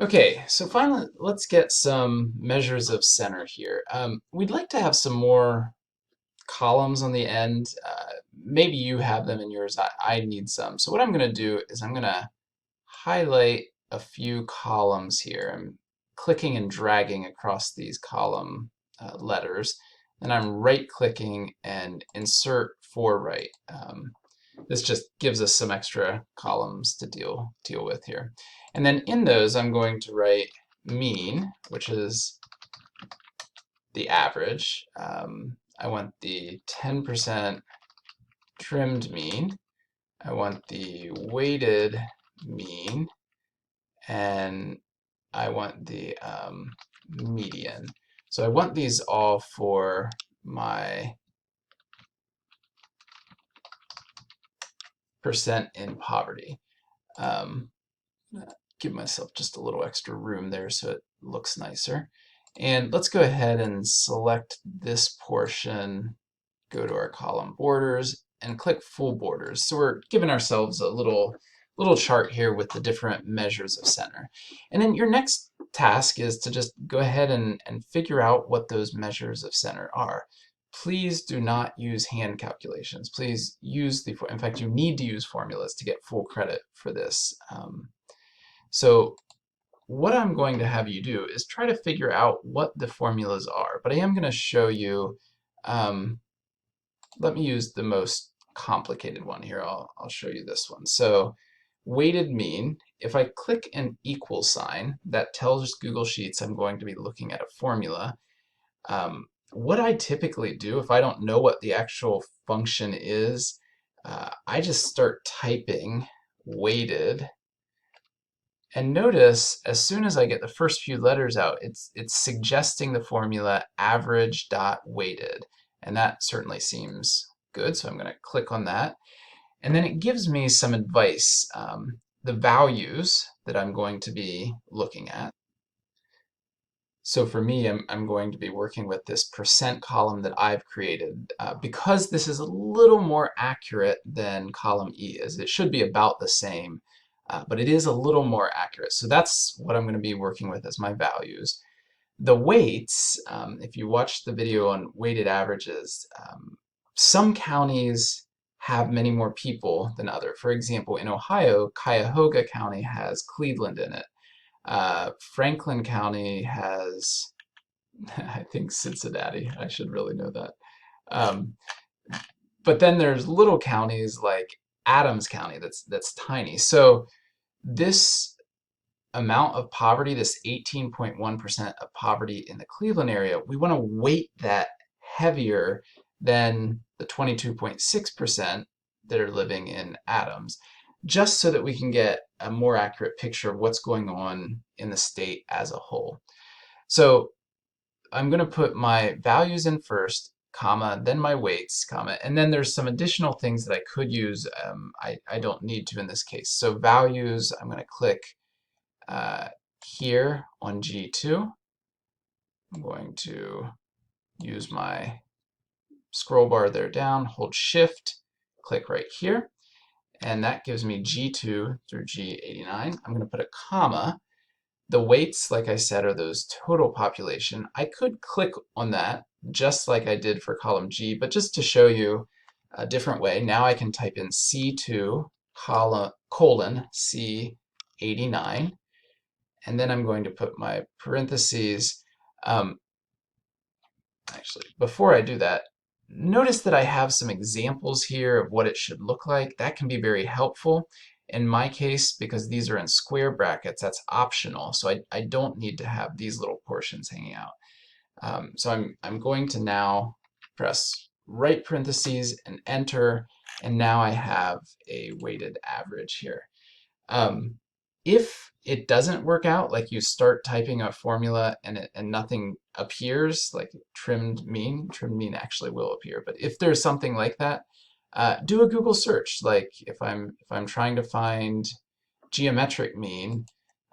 Okay, so finally, let's get some measures of center here. We'd like to have some more columns on the end. Maybe you have them in yours. I need some. So what I'm going to do is I'm going to highlight a few columns here. I'm clicking and dragging across these column letters. Then I'm right-clicking and insert for right. This just gives us some extra columns to deal with here. And then in those, I'm going to write mean, which is the average. I want the 10% trimmed mean. I want the weighted mean, and I want the median. So I want these all for my percent in poverty. Um, give myself just a little extra room there so it looks nicer. And let's go ahead and select this portion, go to our column borders, and click full borders. So we're giving ourselves a little chart here with the different measures of center. And then your next task is to just go ahead and figure out what those measures of center are. Please do not use hand calculations. Please use in fact, you need to use formulas to get full credit for this. So what I'm going to have you do is try to figure out what the formulas are, but I am going to show you, let me use the most complicated one here. I'll show you this one. So weighted mean, if I click an equal sign, that tells Google Sheets I'm going to be looking at a formula. What I typically do if I don't know what the actual function is, I just start typing weighted. And notice, as soon as I get the first few letters out, it's suggesting the formula average dot weighted. And that certainly seems good, so I'm going to click on that. And then it gives me some advice, the values that I'm going to be looking at. So for me, I'm going to be working with this percent column that I've created because this is a little more accurate than column E is. It should be about the same, but it is a little more accurate. So that's what I'm going to be working with as my values. The weights, if you watch the video on weighted averages, some counties have many more people than others. For example, in Ohio, Cuyahoga County has Cleveland in it. Franklin County has, I think, Cincinnati. I should really know that. Um, but then there's little counties like Adams County that's tiny. So this amount of poverty, this 18.1% of poverty in the Cleveland area, we want to weight that heavier than the 22.6% that are living in Adams, just so that we can get a more accurate picture of what's going on in the state as a whole. So I'm going to put my values in first, comma, then my weights, comma, and then there's some additional things that I could use. I don't need to in this case. So values, I'm going to click here on G2. I'm going to use my scroll bar there down, hold Shift, click right here, and that gives me G2 through G89. I'm going to put a comma. The weights, like I said, are those total population. I could click on that just like I did for column G, but just to show you a different way, now I can type in C2 colon C89, and then I'm going to put my parentheses. Actually, before I do that, notice that I have some examples here of what it should look like. That can be very helpful. In my case, because these are in square brackets, that's optional, so I don't need to have these little portions hanging out. So I'm going to now press right parentheses and enter, and now I have a weighted average here. If it doesn't work out, like you start typing a formula and nothing appears, like trimmed mean actually will appear. But if there's something like that, do a Google search. Like if I'm trying to find geometric mean,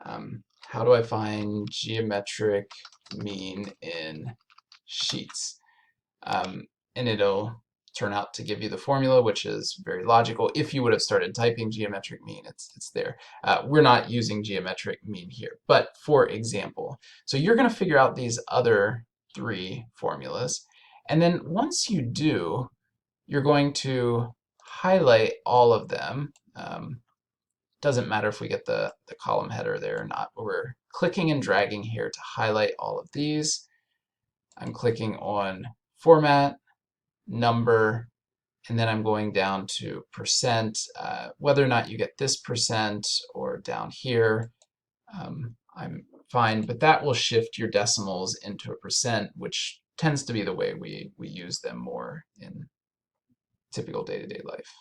how do I find geometric mean in Sheets? And it'll turn out to give you the formula, which is very logical. If you would have started typing geometric mean, it's there. We're not using geometric mean here, but for example. So you're going to figure out these other 3 formulas, and then once you do, you're going to highlight all of them. Doesn't matter if we get the column header there or not, but we're clicking and dragging here to highlight all of these. I'm clicking on format, number, and then I'm going down to percent. Whether or not you get this percent or down here, I'm fine, but that will shift your decimals into a percent, which tends to be the way we use them more in typical day-to-day life.